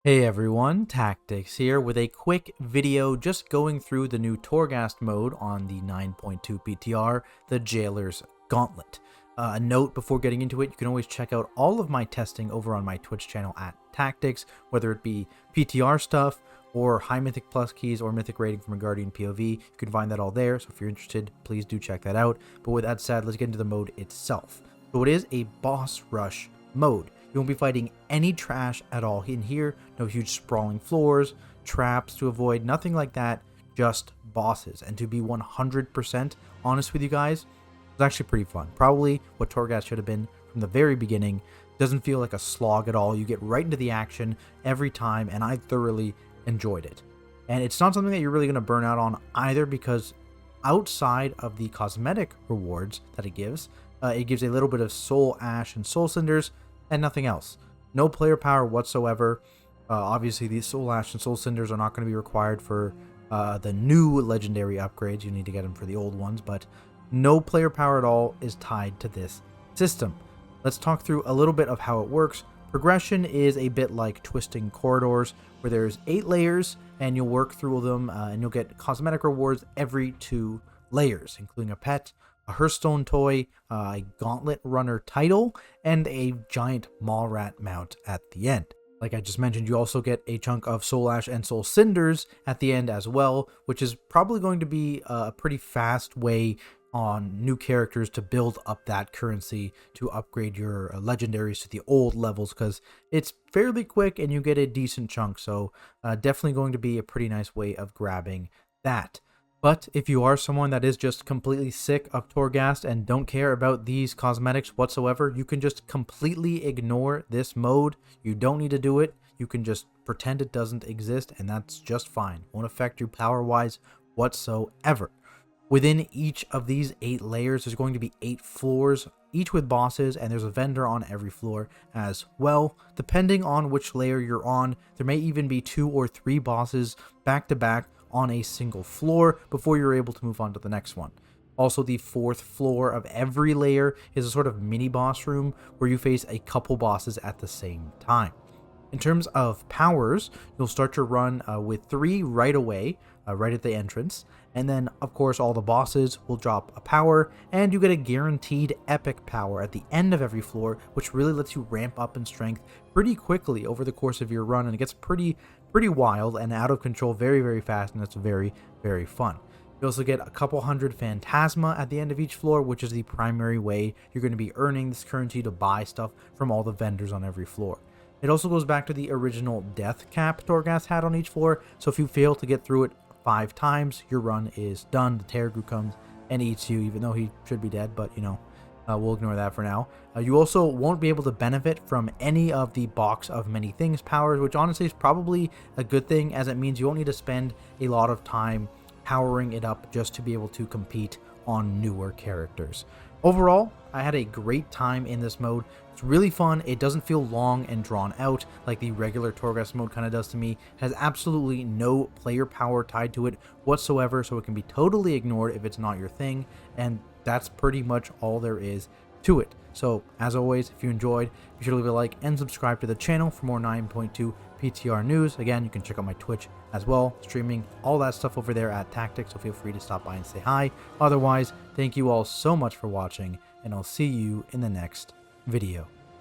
Hey everyone, Tactics here with a quick video just going through the new Torghast mode on the 9.2 PTR, the Jailer's Gauntlet. A note before getting into it, you can always check out all of my testing over on my Twitch channel at Tactics, whether it be PTR stuff or high Mythic Plus keys or Mythic rating from a Guardian POV. You can find that all there, so if you're interested, please do check that out. But with that said, let's get into the mode itself. So it is a boss rush mode. You won't be fighting any trash at all in here. No huge sprawling floors, traps to avoid, nothing like that. Just bosses. And to be 100% honest with you guys, it's actually pretty fun. Probably what Torghast should have been from the very beginning. Doesn't feel like a slog at all. You get right into the action every time, and I thoroughly enjoyed it. And it's not something that you're really going to burn out on either, because outside of the cosmetic rewards that it gives a little bit of soul ash and soul cinders, and nothing else. No player power whatsoever. Obviously, these Soul Ash and Soul Cinders are not going to be required for the new legendary upgrades. You need to get them for the old ones, but no player power at all is tied to this system. Let's talk through a little bit of how it works. Progression is a bit like twisting corridors, where there's 8 layers, and you'll work through them, and you'll get cosmetic rewards every 2 layers, including a pet, a Hearthstone toy, a Gauntlet runner title, and a giant mall rat mount at the end. Like I just mentioned, you also get a chunk of Soul Ash and Soul Cinders at the end as well, which is probably going to be a pretty fast way on new characters to build up that currency to upgrade your legendaries to the old levels, because it's fairly quick and you get a decent chunk. So definitely going to be a pretty nice way of grabbing that. But if you are someone that is just completely sick of Torghast and don't care about these cosmetics whatsoever, you can just completely ignore this mode. You don't need to do it. You can just pretend it doesn't exist, and that's just fine. Won't affect you power-wise whatsoever. Within each of these 8 layers, there's going to be 8 floors, each with bosses, and there's a vendor on every floor as well. Depending on which layer you're on, there may even be 2 or 3 bosses back to back on a single floor before you're able to move on to the next one. Also, the 4th floor of every layer is a sort of mini boss room where you face a couple bosses at the same time. In terms of powers, you'll start your run with 3 right away, right at the entrance, and then of course all the bosses will drop a power, and you get a guaranteed epic power at the end of every floor, which really lets you ramp up in strength pretty quickly over the course of your run, and it gets pretty wild and out of control very fast, and it's very fun. You also get a couple hundred Phantasma at the end of each floor, which is the primary way you're going to be earning this currency to buy stuff from all the vendors on every floor. It also goes back to the original death cap Torghast had on each floor, so if you fail to get through it 5 times, your run is done. The Terragru comes and eats you, even though he should be dead, but you know, we'll ignore that for now. You also won't be able to benefit from any of the Box of Many Things powers, which honestly is probably a good thing, as it means you won't need to spend a lot of time powering it up just to be able to compete on newer characters. Overall, I had a great time in this mode. It's really fun. It doesn't feel long and drawn out like the regular Torghast mode kind of does to me. It has absolutely no player power tied to it whatsoever, so it can be totally ignored if it's not your thing, and that's pretty much all there is to it. So, as always, if you enjoyed, be sure to leave a like and subscribe to the channel for more 9.2 PTR news. Again, you can check out my Twitch as well, streaming all that stuff over there at Tactics, so feel free to stop by and say hi. Otherwise, thank you all so much for watching, and I'll see you in the next video.